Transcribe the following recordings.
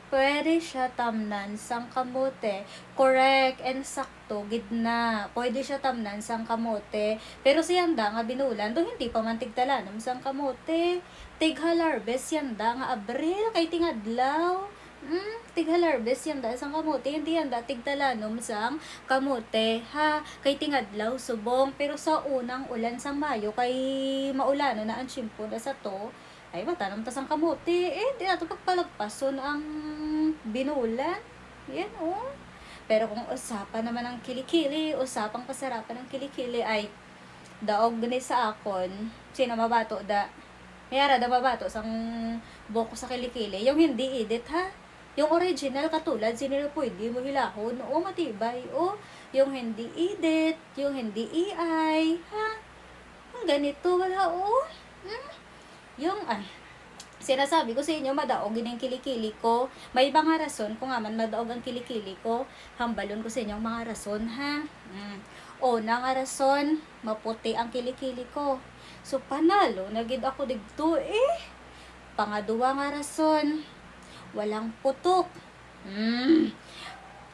Pwede siya tamnan sang kamote. Correct and sakto, gidna. Pwede siya tamnan sang kamote. Pero siyanda nga binulan, do hindi pa man tigtalanom sang kamote. Tighalarbes yanda nga Abril, kay tingadlaw. Tighalarbes yanda sang kamote, hindi yanda tigtalanom sang kamote. Ha, kay tingadlaw subong. Pero sa unang ulan sang Mayo, kay maulano na ang tsimpo na sa to, ay matanong tas ang kamote, di nato pagpalagpason ang binulan. Yan, oh. Pero kung usapan naman ng kilikili, usapang pasarapan ng kilikili, ay daog ni sa akon, sino mabato da? Mayara da mabato sang buko sa kilikili. Yung hindi edit, ha? Yung original katulad, sino pwede mo hilahon? Oo, matibay. O, yung hindi edit, yung hindi AI, ha? Ang ganito, wala, oh. Yung, sinasabi ko sa inyo, madaog din ang kilikili ko. May mga rason kung nga man madaog ang kilikili ko. Hambalon ko sa inyo ang mga rason, ha? Una nga rason, maputi ang kilikili ko. So, panalo, nagid ako digto, Pangadua nga rason, walang putok.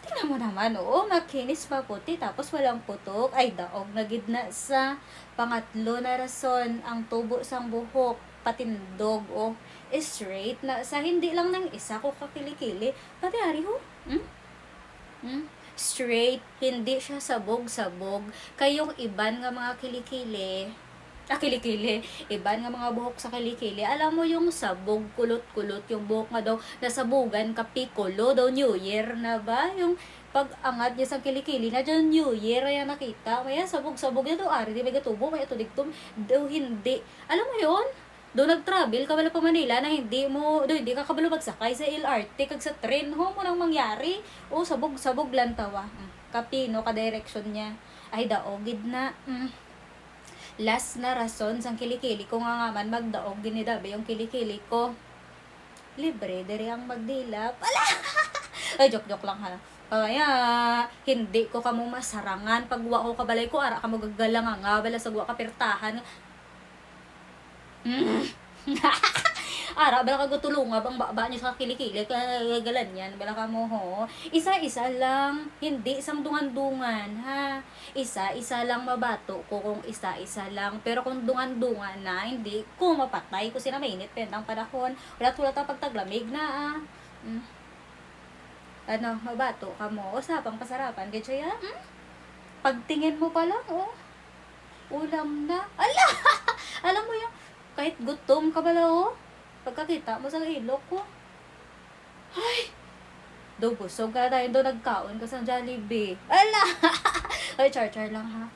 Tingnan mo naman, makinis maputi, tapos walang putok. Ay, daog nagid na sa pangatlo na rason, ang tubo sang buhok, patindog, straight na sa hindi lang ng isa ko kakilikili, pati ari ho. Straight, hindi siya sabog-sabog. Kayong iban nga mga kilikili, iban nga mga buhok sa kilikili, alam mo yung sabog, kulot-kulot, yung buhok nga daw, nasabugan, kapikulo, daw New Year na ba? Yung pag-angat niya sa kilikili na dyan New Year, ay nakita, maya sabog-sabog na daw, ari, di may gatubo, may ito daw hindi. Alam mo yun? Doon nag-travel ka wala pa Manila na hindi ka kabalo magsakay sa LRT kag sa train mo nang mangyari. Sabog-sabog lang tawa. Kapino ka direction niya. Ay daogid na. Last na rason sang kilikili ko nga man magdaog ginidabi yung kilikili ko. Libre diri ang magdilap. Ala! Ay joke lang ha. Kaya hindi ko kamo masarangan pag wa ko kabalay ko ara ka magagalang nga bala sa wa ka pertahan. Ara, bala ka gutulunga bang baba niyo sa kilikili, kagalan yan, bala ka mo ho. Isa-isa lang, hindi isang dungan-dungan, ha. Isa-isa lang mabato ko kung isa-isa lang. Pero kung dungan-dungan na, hindi ko mapatay ko sila mainit pendang panahon. Wala pagtaglamig na, mabato ka mo. Usapang pasarapan, ganyan ya? Pagtingin mo pa lang, ulam na. Ala! Alam mo yung kahit gutom ka pala, pagkakita mo sa ilok ko, ay, busog ka na tayo, nagkaon ka sa Jollibee. Ala! Ay, char lang ha.